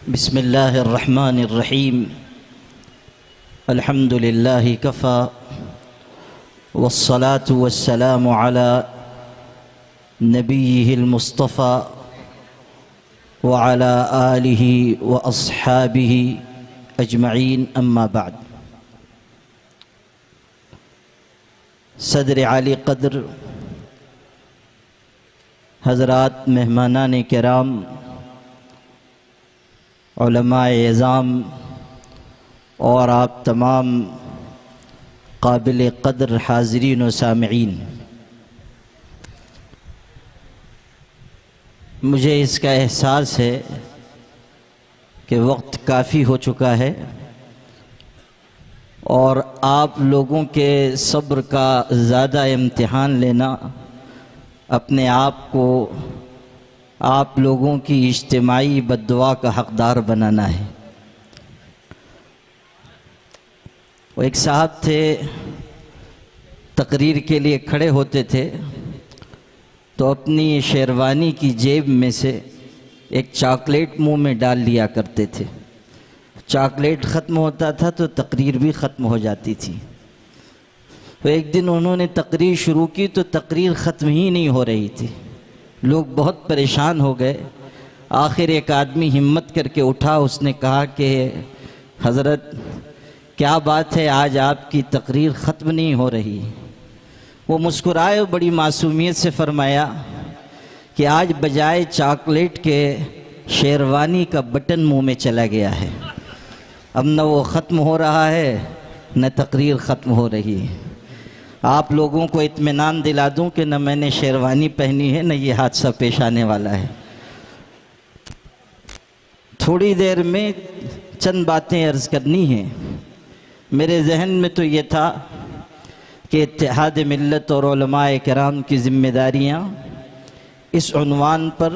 बिस्मिल्लाहिर्रहमानिर्रहीम अल्हम्दुलिल्लाहि कफ़ा वस्सलातु वस्सलामु अला नबिय्यिहिल मुस्तफ़ा व अला आलिहि व अस्हाबिहि अजमईन अम्मा बाद। सदर आली क़द्र हज़रात, मेहमानान किराम, उलमाए इज़ाम और आप तमाम काबिल क़द्र हाज़रीन व सामिईन, मुझे इसका एहसास है कि वक्त काफ़ी हो चुका है और आप लोगों के सब्र का ज़्यादा इम्तिहान लेना अपने आप को आप लोगों की इज्तिमाई बद्दुआ का हक़दार बनाना है। वो एक साहब थे, तकरीर के लिए खड़े होते थे तो अपनी शेरवानी की जेब में से एक चॉकलेट मुंह में डाल लिया करते थे। चॉकलेट ख़त्म होता था तो तकरीर भी ख़त्म हो जाती थी। तो एक दिन उन्होंने तकरीर शुरू की तो तकरीर ख़त्म ही नहीं हो रही थी। लोग बहुत परेशान हो गए। आखिर एक आदमी हिम्मत करके उठा, उसने कहा कि हज़रत, क्या बात है, आज आपकी तकरीर ख़त्म नहीं हो रही। वो मुस्कुराए, बड़ी मासूमियत से फरमाया कि आज बजाय चॉकलेट के शेरवानी का बटन मुंह में चला गया है। अब न वो ख़त्म हो रहा है न तकरीर ख़त्म हो रही है। आप लोगों को इत्मीनान दिला दूं कि न मैंने शेरवानी पहनी है न ये हादसा पेश आने वाला है। थोड़ी देर में चंद बातें अर्ज़ करनी हैं। मेरे जहन में तो ये था कि इत्तेहाद मिल्लत और उलमाए किराम की ज़िम्मेदारियाँ, इस उन्वान पर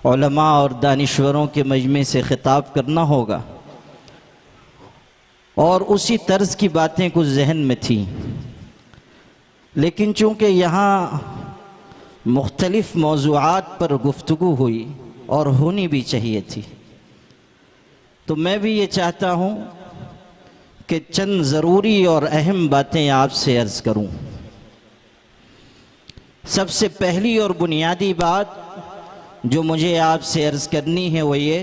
उलमा और दानिश्वरों के मजमे से ख़िताब करना होगा और उसी तर्ज़ की बातें कुछ जहन में थीं। लेकिन चूँकि यहाँ मुख्तलिफ़ मौज़ूआत पर गुफ्तगू हुई और होनी भी चाहिए थी, तो मैं भी ये चाहता हूँ कि चंद ज़रूरी और अहम बातें आपसे अर्ज़ करूँ। सबसे पहली और बुनियादी बात जो मुझे आपसे अर्ज़ करनी है वो ये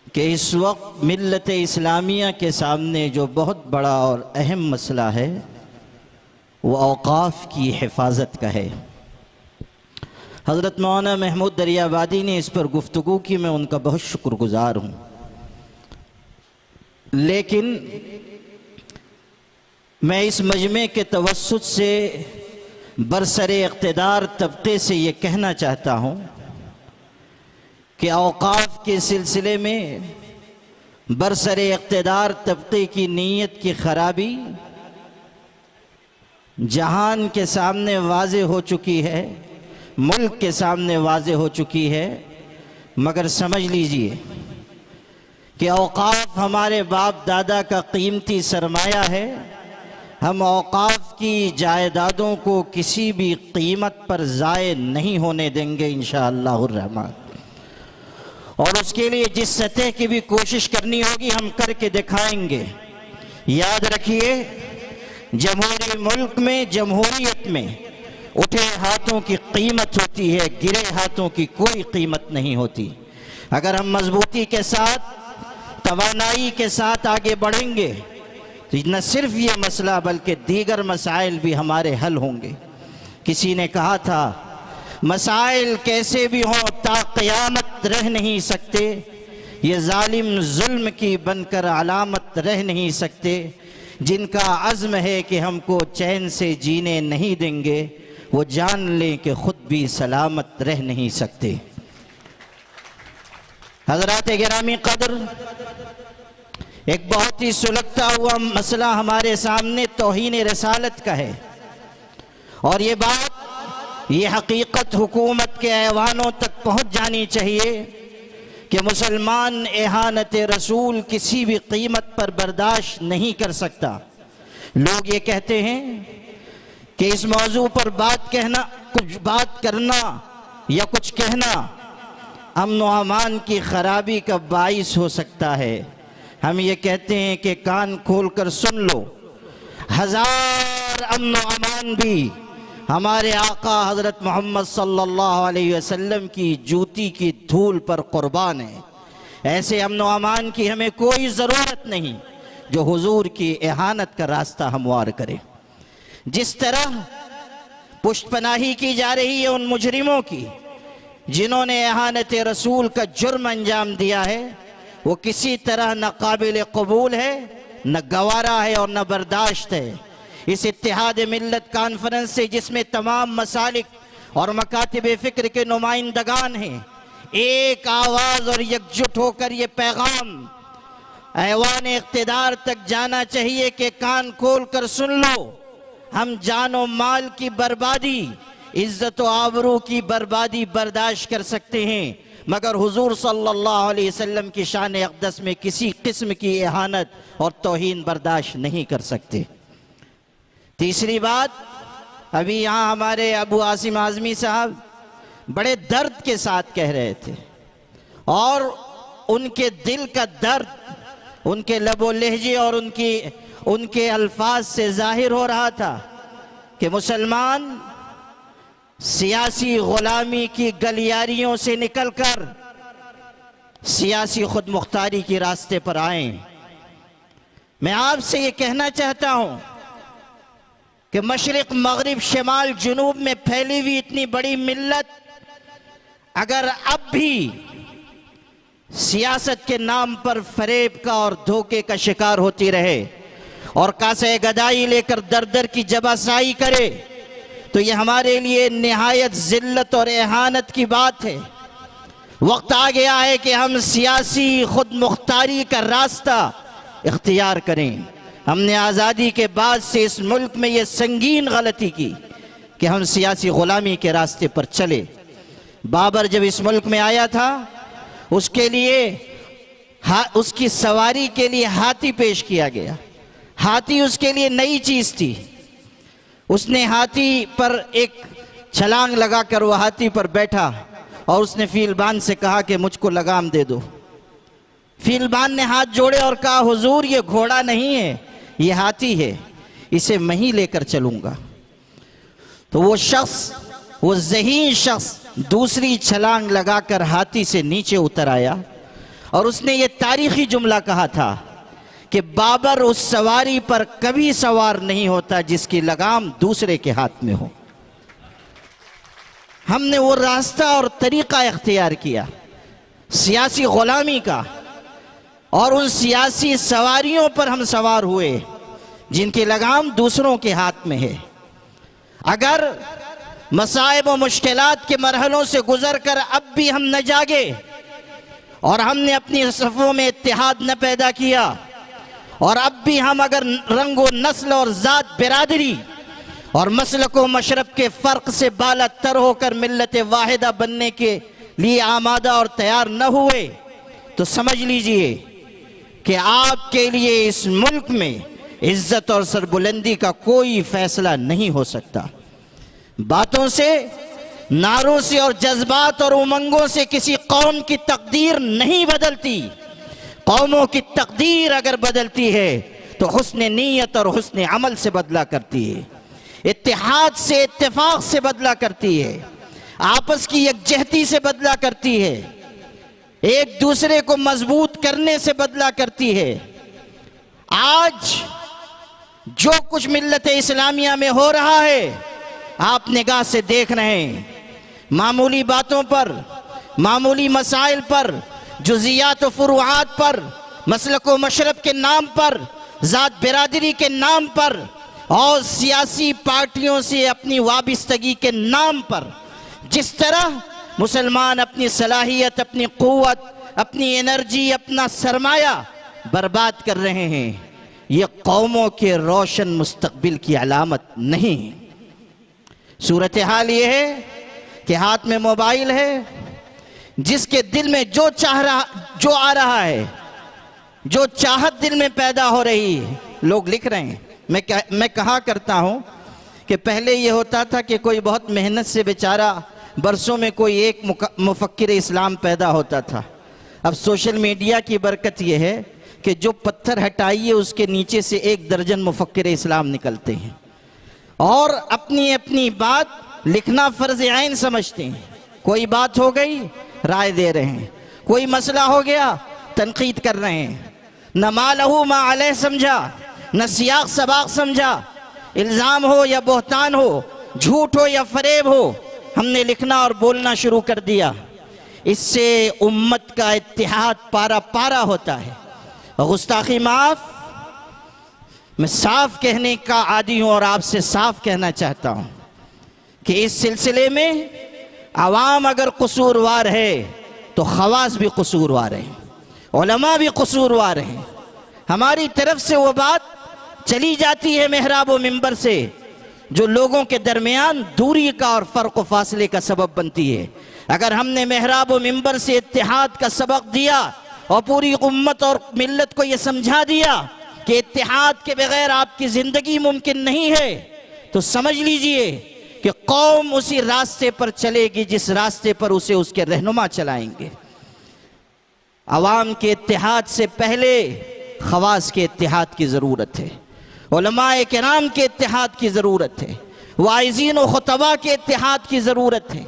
कि इस वक्त मिल्लत इस्लामिया के सामने जो बहुत बड़ा और अहम मसला है वो औक़ाफ़ की हिफाजत का है। हज़रत मौलाना महमूद दरियाबादी ने इस पर गुफ्तगू की, मैं उनका बहुत शुक्रगुज़ार हूँ। लेकिन मैं इस मजमे के तवस्सुत से बरसरे इक़्तिदार तबक़े से ये कहना चाहता हूँ कि औक़ाफ़ के सिलसिले में बरसरे इक़्तिदार तबक़े की नीयत की ख़राबी जहान के सामने वाज़े हो चुकी है, मुल्क के सामने वाज़े हो चुकी है। मगर समझ लीजिए कि औक़ाफ़ हमारे बाप दादा का कीमती सरमाया है। हम औक़ाफ़ की जायदादों को किसी भी कीमत पर ज़ाय नहीं होने देंगे इंशाअल्लाहुर रहमान। और उसके लिए जिस सतह की भी कोशिश करनी होगी हम करके दिखाएंगे। याद रखिए, जमहूरी मुल्क में, जमहूरियत में उठे हाथों की कीमत होती है, गिरे हाथों की कोई कीमत नहीं होती। अगर हम मजबूती के साथ, तवानाई के साथ आगे बढ़ेंगे तो न सिर्फ ये मसला बल्कि दीगर मसाइल भी हमारे हल होंगे। किसी ने कहा था, मसाइल कैसे भी हों ता क़यामत रह नहीं सकते, ये जालिम जुल्म की बनकर अलामत रह नहीं सकते। जिनका अज़्म है कि हमको चैन से जीने नहीं देंगे, वो जान लें कि खुद भी सलामत रह नहीं सकते। हज़रात गिरामी क़द्र, एक बहुत ही सुलगता हुआ मसला हमारे सामने तौहीन रसालत का है और ये बात, ये हकीकत हुकूमत के ऐवानों तक पहुँच जानी चाहिए कि मुसलमान एहानत रसूल किसी भी कीमत पर बर्दाश्त नहीं कर सकता। लोग ये कहते हैं कि इस मौजू पर बात कहना, कुछ बात करना या कुछ कहना अमन व अमान की खराबी का बाइस हो सकता है। हम ये कहते हैं कि कान खोलकर सुन लो, हजार अमन व अमान भी हमारे आका हज़रत मोहम्मद सल्लल्लाहु अलैहि वसल्लम की जूती की धूल पर कुर्बान है। ऐसे अमन व अमान की हमें कोई ज़रूरत नहीं जो हुजूर की एहानत का रास्ता हमवार करे। जिस तरह पुष्टपनाही की जा रही है उन मुजरिमों की जिन्होंने एहानत रसूल का जुर्म अंजाम दिया है, वो किसी तरह न काबिल कबूल है, न गवारा है और न बर्दाश्त है। इस इत्तेहाद मिल्लत कॉन्फ्रेंस से, जिसमें तमाम मसालिक और मकातिब फ़िक्र के नुमाइंदगान हैं, एक आवाज़ और एकजुट होकर ये पैगाम ऐवान इक़्तिदार तक जाना चाहिए कि कान खोल कर सुन लो, हम जान और माल की बर्बादी, इज्जत व आबरू की बर्बादी बर्दाश्त कर सकते हैं, मगर हुजूर सल्लल्लाहु अलैहि वसल्लम की शान अक़दस में किसी किस्म की एहानत और तौहीन बर्दाश्त नहीं कर सकते। तीसरी बात, अभी यहाँ हमारे अबू आसिम आज़मी साहब बड़े दर्द के साथ कह रहे थे और उनके दिल का दर्द उनके लबो लहजे और उनके अल्फाज से जाहिर हो रहा था कि मुसलमान सियासी गुलामी की गलियारियों से निकलकर सियासी खुद मुख्तारी के रास्ते पर आए। मैं आपसे ये कहना चाहता हूँ कि मशरिक मगरिब शमाल जुनूब में फैली हुई इतनी बड़ी मिल्लत अगर अब भी सियासत के नाम पर फरेब का और धोखे का शिकार होती रहे और कासे गदाई लेकर दर दर की जबासाई करे, तो ये हमारे लिए निहायत जिल्लत और एहानत की बात है। वक्त आ गया है कि हम सियासी खुद मुख्तारी का रास्ता इख्तियार करें। हमने आज़ादी के बाद से इस मुल्क में ये संगीन गलती की कि हम सियासी ग़ुलामी के रास्ते पर चले। बाबर जब इस मुल्क में आया था, उसके लिए उसकी सवारी के लिए हाथी पेश किया गया। हाथी उसके लिए नई चीज़ थी। उसने हाथी पर एक छलांग लगाकर वो हाथी पर बैठा और उसने फीलबान से कहा कि मुझको लगाम दे दो। फीलबान ने हाथ जोड़े और कहा, हुजूर ये घोड़ा नहीं है, ये हाथी है, इसे मैं ही लेकर चलूंगा। तो वो शख्स, वो ज़हीन शख्स दूसरी छलांग लगाकर हाथी से नीचे उतर आया और उसने ये तारीखी जुमला कहा था कि बाबर उस सवारी पर कभी सवार नहीं होता जिसकी लगाम दूसरे के हाथ में हो। हमने वो रास्ता और तरीका इख्तियार किया सियासी गुलामी का, और उन सियासी सवारियों पर हम सवार हुए जिनकी लगाम दूसरों के हाथ में है। अगर मसाइब व मुश्किलात के मरहलों से गुजर कर अब भी हम न जागे और हमने अपनी सफ़ों में इत्तेहाद न पैदा किया, और अब भी हम अगर रंग व नस्ल और ज़ात बिरादरी और मसलक व मशरब के फ़र्क से बाला तर होकर मिल्लत वाहिदा बनने के लिए आमादा और तैयार न हुए, तो समझ लीजिए कि आपके लिए इस मुल्क में इज्जत और सरबुलंदी का कोई फैसला नहीं हो सकता। बातों से, नारों से और जज्बात और उमंगों से किसी कौम की तकदीर नहीं बदलती। कौमों की तकदीर अगर बदलती है तो हुस्न नीयत और हुस्न अमल से बदला करती है, इत्तेहाद से, इत्तेफाक से बदला करती है, आपस की यकजहती से बदला करती है, एक दूसरे को मजबूत करने से बदला करती है। आज जो कुछ मिल्लत इस्लामिया में हो रहा है आप निगाह से देख रहे हैं। मामूली बातों पर, मामूली मसाइल पर, जुज़ियात व फ़ुरूआत पर, मसलक व मशरब के नाम पर, ज़ात बिरादरी के नाम पर और सियासी पार्टियों से अपनी वाबिस्तगी के नाम पर जिस तरह मुसलमान अपनी सलाहियत, अपनी क़ुव्वत, अपनी एनर्जी, अपना सरमाया बर्बाद कर रहे हैं, ये कौमों के रोशन मुस्तकबिल की अलामत नहीं। सूरत हाल ये है कि हाथ में मोबाइल है, जिसके दिल में जो जो आ रहा है, जो चाहत दिल में पैदा हो रही है, लोग लिख रहे हैं। मैं कहा करता हूँ कि पहले ये होता था कि कोई बहुत मेहनत से बेचारा बरसों में कोई एक मुफक्किर इस्लाम पैदा होता था। अब सोशल मीडिया की बरकत यह है कि जो पत्थर हटाइए उसके नीचे से 1 दर्जन मुफक्किर इस्लाम निकलते हैं और अपनी अपनी बात लिखना फर्ज आइन समझते हैं। कोई बात हो गई राय दे रहे हैं, कोई मसला हो गया तनकीद कर रहे हैं। न मालहू मा अलैह समझा, न सियाक सबाक समझा, इल्ज़ाम हो या बोहतान हो, झूठ हो या फरेब हो, हमने लिखना और बोलना शुरू कर दिया। इससे उम्मत का इत्तिहाद पारा पारा होता है। गुस्ताखी माफ, मैं साफ कहने का आदी हूं और आपसे साफ कहना चाहता हूं कि इस सिलसिले में आवाम अगर कसूरवार है तो खवास भी कसूरवार हैं, उलमा भी कसूरवार हैं। हमारी तरफ से वो बात चली जाती है मेहराब व मिंबर से जो लोगों के दरमियान दूरी का और फ़र्क व फासले का सबब बनती है। अगर हमने मेहराब व मिंबर से इत्तिहाद का सबक दिया और पूरी उम्मत और मिल्लत को यह समझा दिया कि इत्तिहाद के बगैर आपकी ज़िंदगी मुमकिन नहीं है, तो समझ लीजिए कि कौम उसी रास्ते पर चलेगी जिस रास्ते पर उसे उसके रहनुमा चलाएंगे। अवाम के इत्तिहाद से पहले खवास के इत्तिहाद की ज़रूरत है, उलमाए किराम के इत्तिहाद की ज़रूरत है, वाइज़ीन व खुतबा के इत्तिहाद की ज़रूरत है।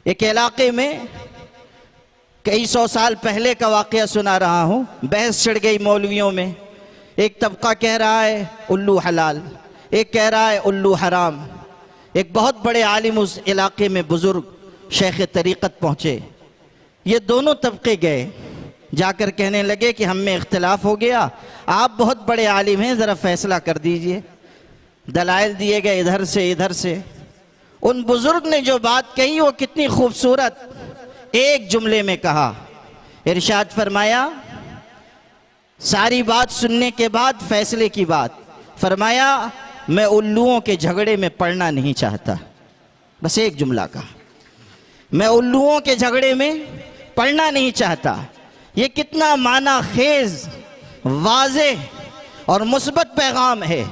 एक इलाके में कई 100 साल पहले का वाक़या सुना रहा हूँ। बहस छिड़ गई मौलवियों में। एक तबका कह रहा है उल्लू हलाल, एक कह रहा है उल्लू हराम। एक बहुत बड़े आलिम उस इलाके में बुज़ुर्ग शेख तरीक़त पहुँचे। ये दोनों तबके गए, जाकर कहने लगे कि हम में इख्तिलाफ हो गया, आप बहुत बड़े आलिम हैं, ज़रा फ़ैसला कर दीजिए। दलाइल दिए गए इधर से इधर से। उन बुज़ुर्ग ने जो बात कही वो कितनी खूबसूरत एक जुमले में कहा। इरशाद फरमाया, सारी बात सुनने के बाद फैसले की बात फरमाया, मैं उल्लुओं के झगड़े में पड़ना नहीं चाहता। बस एक जुमला कहा, मैं उल्लुओं के झगड़े में पड़ना नहीं चाहता। ये कितना माना खेज, वाज़े और मुस्बत पैगाम है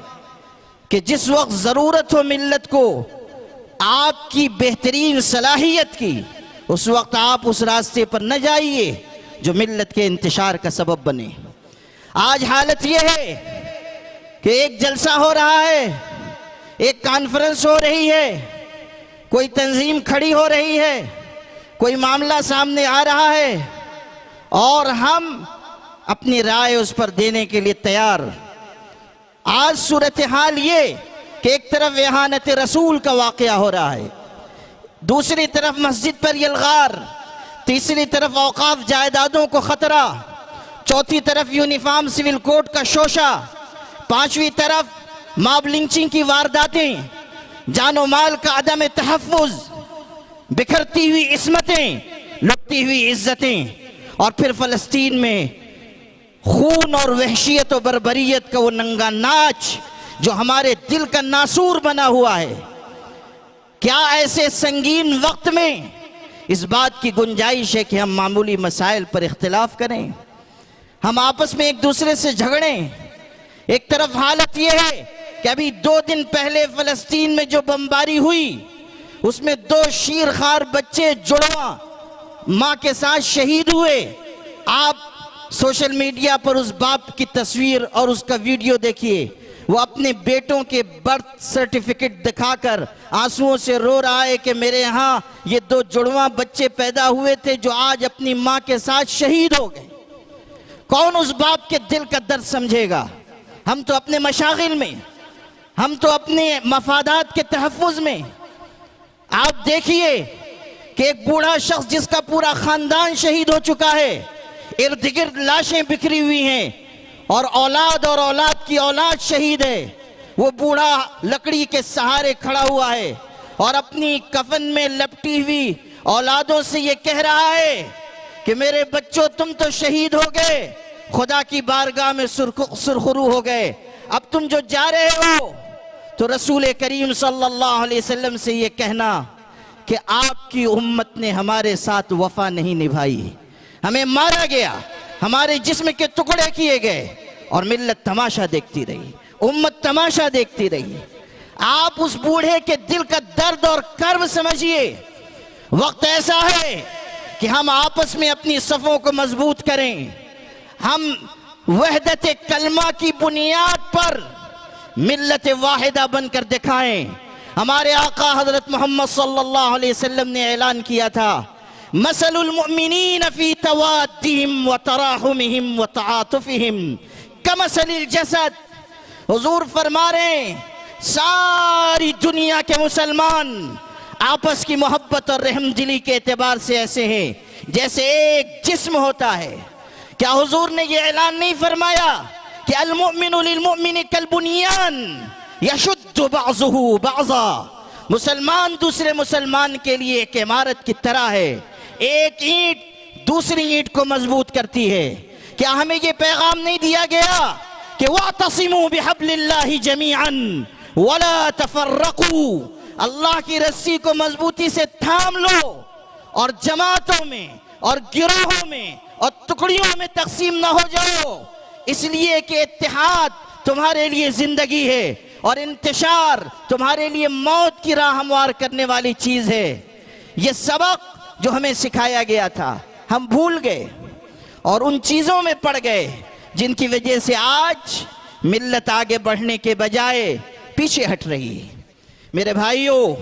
कि जिस वक्त ज़रूरत हो मिल्लत को आपकी बेहतरीन सलाहियत की, उस वक्त आप उस रास्ते पर न जाइए जो मिल्लत के इंतशार का सबब बने। आज हालत यह है कि एक जलसा हो रहा है, एक कॉन्फ्रेंस हो रही है, कोई तंजीम खड़ी हो रही है, कोई मामला सामने आ रहा है और हम अपनी राय उस पर देने के लिए तैयार। आज सूरत हाल ये कि एक तरफ इहानत रसूल का वाक़या हो रहा है, दूसरी तरफ मस्जिद पर यलगार, तीसरी तरफ औकाफ जायदादों को ख़तरा, चौथी तरफ यूनिफॉर्म सिविल कोड का शोशा, पांचवी तरफ मॉब लिंचिंग की वारदातें, जानो माल का अदम तहफ़्फ़ुज़, बिखरती हुई इस्मतें, लुटती हुई इज्जतें, और फिर फ़लस्तीन में खून और वहशियत और बर्बरियत का वो नंगा नाच जो हमारे दिल का नासूर बना हुआ है। क्या ऐसे संगीन वक्त में इस बात की गुंजाइश है कि हम मामूली मसाइल पर इख्तिलाफ करें, हम आपस में एक दूसरे से झगड़ें? एक तरफ हालत यह है कि अभी 2 दिन पहले फ़लस्तीन में जो बमबारी हुई उसमें 2 शीरखार बच्चे जुड़वा माँ के साथ शहीद हुए। आप सोशल मीडिया पर उस बाप की तस्वीर और उसका वीडियो देखिए, वो अपने बेटों के बर्थ सर्टिफिकेट दिखाकर आंसुओं से रो रहा है कि मेरे यहाँ ये 2 जुड़वा बच्चे पैदा हुए थे जो आज अपनी माँ के साथ शहीद हो गए। कौन उस बाप के दिल का दर्द समझेगा? हम तो अपने मशागिल में, हम तो अपने मफादात के तहफ़्फ़ुज़ में। आप देखिए कि एक बूढ़ा शख्स जिसका पूरा ख़ानदान शहीद हो चुका है, इर्द गिर्द लाशें बिखरी हुई हैं और औलाद की औलाद शहीद है, वो बूढ़ा लकड़ी के सहारे खड़ा हुआ है और अपनी कफन में लपटी हुई औलादों से ये कह रहा है कि मेरे बच्चों तुम तो शहीद हो गए, खुदा की बारगाह में सुरखरू हो गए, अब तुम जो जा रहे हो तो रसूल करीम सल्लल्लाहु अलैहि वसल्लम से ये कहना कि आपकी उम्मत ने हमारे साथ वफा नहीं निभाई, हमें मारा गया, हमारे जिस्म के टुकड़े किए गए और मिल्लत तमाशा देखती रही, उम्मत तमाशा देखती रही। आप उस बूढ़े के दिल का दर्द और कर्ब समझिए। वक्त ऐसा है कि हम आपस में अपनी सफ़ों को मजबूत करें, हम वहदत कलमा की बुनियाद पर मिल्लत वाहिदा बनकर दिखाएं। हमारे आका हजरत मोहम्मद सल्लल्लाहु अलैहि वसल्लम ने ऐलान किया था, मसलुल मुमिनीन फी तवाद्दिहिम व तराहुमिहिम व तआतुफिहिम कमसलिल जसद। हुजूर फरमा रहे हैं, सारी दुनिया के मुसलमान आपस की मोहब्बत और रहमदिली के एतबार से ऐसे हैं जैसे एक जिस्म होता है। क्या हुजूर ने यह ऐलान नहीं फरमाया कि अल मुमिनु लिल मुमिनि कल बुनियान यशुद्दु बअज़ुहु बअज़ा। मुसलमान दूसरे मुसलमान के लिए एक इमारत की तरह है, एक ईंट दूसरी ईंट को मजबूत करती है। क्या हमें यह पैगाम नहीं दिया गया कि वातसिमू बिहब्लिल्लाहि जमीअन वला तफर्रकू, अल्लाह की रस्सी को मजबूती से थाम लो और जमातों में और गिरोहों में और टुकड़ियों में तकसीम न हो जाओ, इसलिए कि इत्तेहाद तुम्हारे लिए जिंदगी है और इंतशार तुम्हारे लिए मौत की राह हमवार करने वाली चीज है। यह सबक जो हमें सिखाया गया था हम भूल गए और उन चीजों में पड़ गए जिनकी वजह से आज मिल्लत आगे बढ़ने के बजाय पीछे हट रही है। मेरे भाइयों,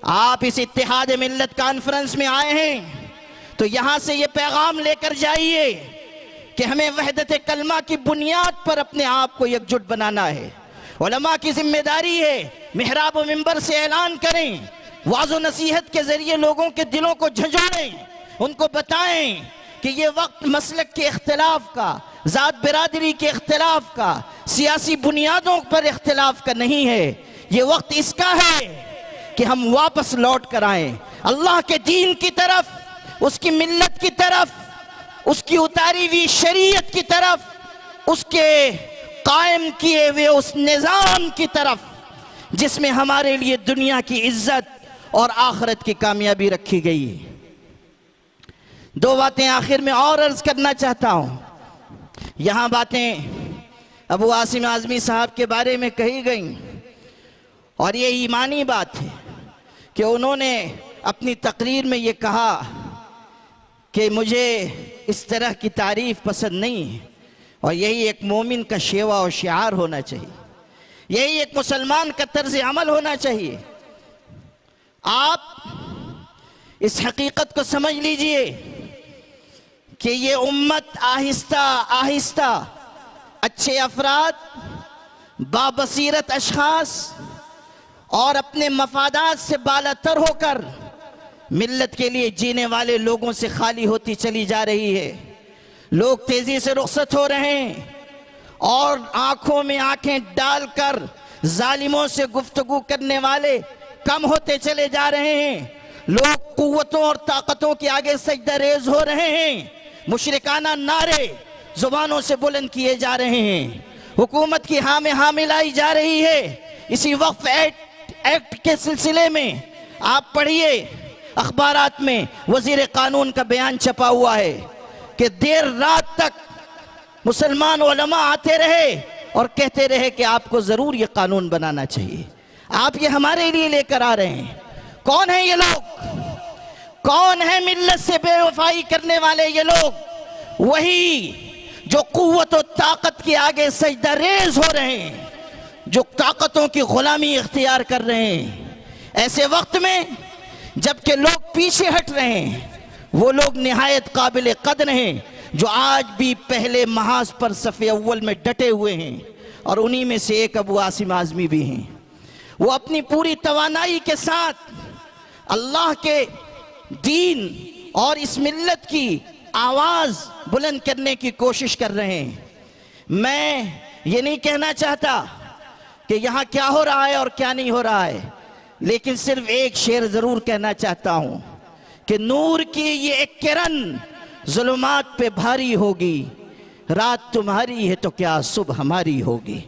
आप इस इत्तेहाद मिल्लत कॉन्फ्रेंस में आए हैं तो यहां से ये पैगाम लेकर जाइए कि हमें वहदत कलमा की बुनियाद पर अपने आप को एकजुट बनाना है। उलमा की जिम्मेदारी है मिहराब व मिंबर से ऐलान करें, वाज़ो नसीहत के जरिए लोगों के दिलों को झंझोड़ें, उनको बताएं कि ये वक्त मसलक के इख्तिलाफ का, ज़ात बिरादरी के इख्तिलाफ का, सियासी बुनियादों पर इख्तिलाफ का नहीं है। ये वक्त इसका है कि हम वापस लौट कर आएं अल्लाह के दीन की तरफ, उसकी मिल्लत की तरफ, उसकी उतारी हुई शरीयत की तरफ, उसके कायम किए हुए उस निज़ाम की तरफ जिसमें हमारे लिए दुनिया की इज्जत और आखिरत की कामयाबी रखी गई है। दो बातें आखिर में और अर्ज करना चाहता हूं। यहां बातें अबू आसिम आज़मी साहब के बारे में कही गई और ये ईमानी बात है कि उन्होंने अपनी तकरीर में ये कहा कि मुझे इस तरह की तारीफ पसंद नहीं है और यही एक मोमिन का शेवा और शिआर होना चाहिए, यही एक मुसलमान का तर्ज अमल होना चाहिए। आप इस हकीकत को समझ लीजिए कि ये उम्मत आहिस्ता आहिस्ता अच्छे अफराद, बाबसीरत अशखास और अपने मफादात से बालातर होकर मिल्लत के लिए जीने वाले लोगों से खाली होती चली जा रही है। लोग तेजी से रुखसत हो रहे हैं और आंखों में आंखें डालकर जालिमों से गुफ्तगू करने वाले कम होते चले जा रहे हैं। लोग कुव्वतों और ताकतों के आगे सजदा रेज हो रहे हैं। मुशरिकाना नारे जुबानों से बुलंद किए जा रहे हैं। हुकूमत की हाँ में हाँ मिलाई जा रही है। इसी वक्फ एक्ट के सिलसिले में आप पढ़िए अखबारात में वजीर कानून का बयान छपा हुआ है कि देर रात तक मुसलमान उलमा आते रहे और कहते रहे कि आपको जरूर ये कानून बनाना चाहिए, आप ये हमारे लिए लेकर आ रहे हैं। कौन है ये लोग? कौन है मिल्लत से बेवफाई करने वाले ये लोग? वही जो कुव्वत और ताकत के आगे सजदा रेज हो रहे हैं, जो ताकतों की गुलामी इख्तियार कर रहे हैं। ऐसे वक्त में जबकि लोग पीछे हट रहे हैं, वो लोग निहायत काबिल कदर हैं जो आज भी पहले महाज पर सफ़े अव्वल में डटे हुए हैं और उन्हीं में से एक अबू आसिम आज़मी भी हैं। वो अपनी पूरी तवानाई के साथ अल्लाह के दीन और इस मिल्लत की आवाज़ बुलंद करने की कोशिश कर रहे हैं। मैं ये नहीं कहना चाहता कि यहाँ क्या हो रहा है और क्या नहीं हो रहा है, लेकिन सिर्फ एक शेर ज़रूर कहना चाहता हूँ कि नूर की ये एक किरण ज़ुल्मात पे भारी होगी, रात तुम्हारी है तो क्या सुबह हमारी होगी।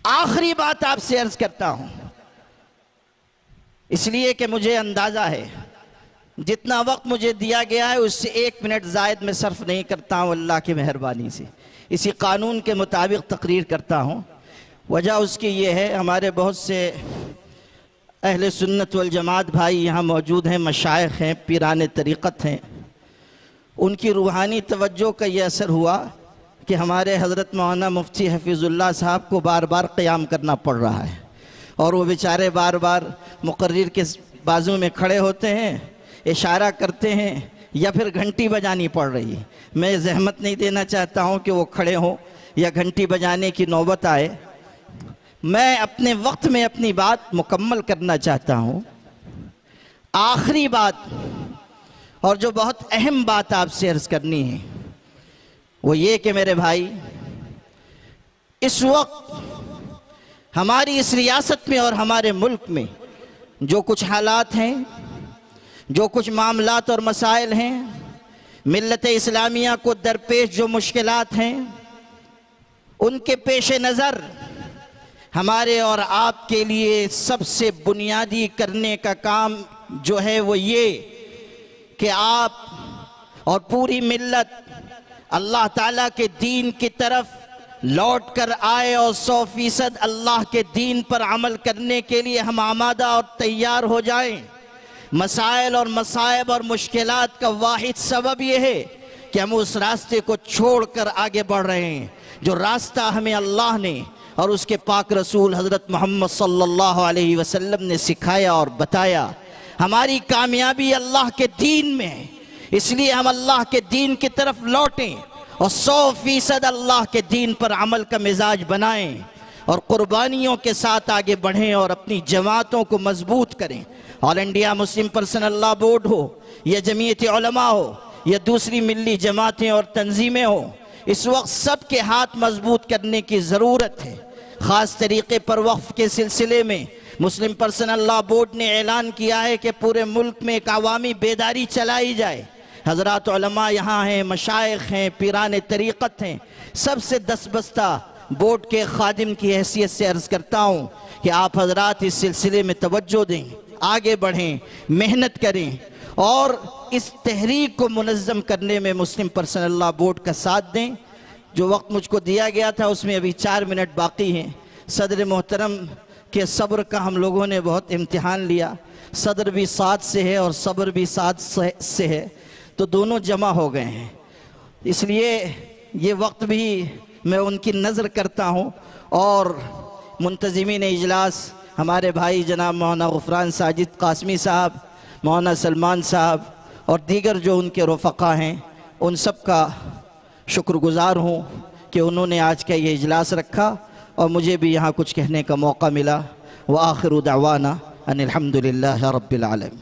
आखिरी बात आपसे अर्ज करता हूं, इसलिए कि मुझे अंदाजा है जितना वक्त मुझे दिया गया है उससे 1 मिनट जायद में सर्फ नहीं करता हूं अल्लाह की मेहरबानी से। इसी कानून के मुताबिक तकरीर करता हूँ। वजह उसकी ये है, हमारे बहुत से अहले सुन्नत वल जमात भाई यहाँ मौजूद हैं, मशाइख हैं, पीरान तरीक़त हैं। उनकी रूहानी तवज्जो का ये असर हुआ कि हमारे हज़रत मौलाना मुफ्ती हफीज़ुल्लाह साहब को बार बार क़याम करना पड़ रहा है और वो बेचारे बार बार मुक़र्रिर के बाजू में खड़े होते हैं, इशारा करते हैं या फिर घंटी बजानी पड़ रही है। मैं ज़हमत नहीं देना चाहता हूँ कि वो खड़े हों या घंटी बजाने की नौबत आए। मैं अपने वक्त में अपनी बात मुकम्मल करना चाहता हूँ। आखिरी बात और जो बहुत अहम बात आपसे अर्ज़ करनी है वो ये कि मेरे भाई, इस वक्त हमारी इस रियासत में और हमारे मुल्क में जो कुछ हालात हैं, जो कुछ मामलात और मसाइल हैं, मिल्लत इस्लामिया को दरपेश जो मुश्किलात हैं, उनके पेश नज़र हमारे और आपके लिए सबसे बुनियादी करने का काम जो है वो ये कि आप और पूरी मिल्लत अल्लाह ताला के दीन की तरफ लौट कर आए और 100% अल्लाह के दीन पर अमल करने के लिए हम आमादा और तैयार हो जाएं। मसाइल और मसाइब और मुश्किलात का वाहिद सबब यह है कि हम उस रास्ते को छोड़कर आगे बढ़ रहे हैं जो रास्ता हमें अल्लाह ने और उसके पाक रसूल हज़रत मोहम्मद सल्लल्लाहु अलैहि वसल्लम ने सिखाया और बताया। हमारी कामयाबी अल्लाह के दीन में है, इसलिए हम अल्लाह के दीन की तरफ लौटें और 100% अल्लाह के दीन पर अमल का मिजाज बनाएं और कुर्बानियों के साथ आगे बढ़ें और अपनी जमातों को मजबूत करें। All India Muslim personal law board हो या जमीयत उलमा हो या दूसरी मिली जमातें और तंजीमें हो, इस वक्त सब के हाथ मजबूत करने की ज़रूरत है। ख़ास तरीक़े पर वक्फ़ के सिलसिले में मुस्लिम पर्सनल लॉ बोर्ड ने ऐलान किया है कि पूरे मुल्क में एक अवामी बेदारी चलाई जाए। हज़रात उलमा यहाँ हैं, मशाइख हैं, पीरान तरीक़त हैं, सबसे दस्तबस्ता बोर्ड के खादिम की हैसियत से अर्ज़ करता हूँ कि आप हज़रात इस सिलसिले में तवज्जो दें, आगे बढ़ें, मेहनत करें और इस तहरीक को मुनज़्ज़म करने में मुस्लिम पर्सनल लॉ बोर्ड का साथ दें। जो वक्त मुझको दिया गया था उसमें अभी 4 मिनट बाकी हैं। सदर मोहतरम के सब्र का हम लोगों ने बहुत इम्तिहान लिया। सदर भी साथ से है और सब्र भी साथ से है, तो दोनों जमा हो गए हैं। इसलिए ये वक्त भी मैं उनकी नज़र करता हूँ और मुंतज़िमीन इजलास हमारे भाई जनाब मौलाना ग़ुफ़रान साजिद कासमी साहब, मौलाना सलमान साहब और दीगर जो उनके रफ़क़ा हैं, उन सब का शुक्रगुज़ार हूँ कि उन्होंने आज का ये इजलास रखा और मुझे भी यहाँ कुछ कहने का मौका मिला। व आखिरु दावाना अनिल हम्दुलिल्लाहि रब्बिल आलमीन।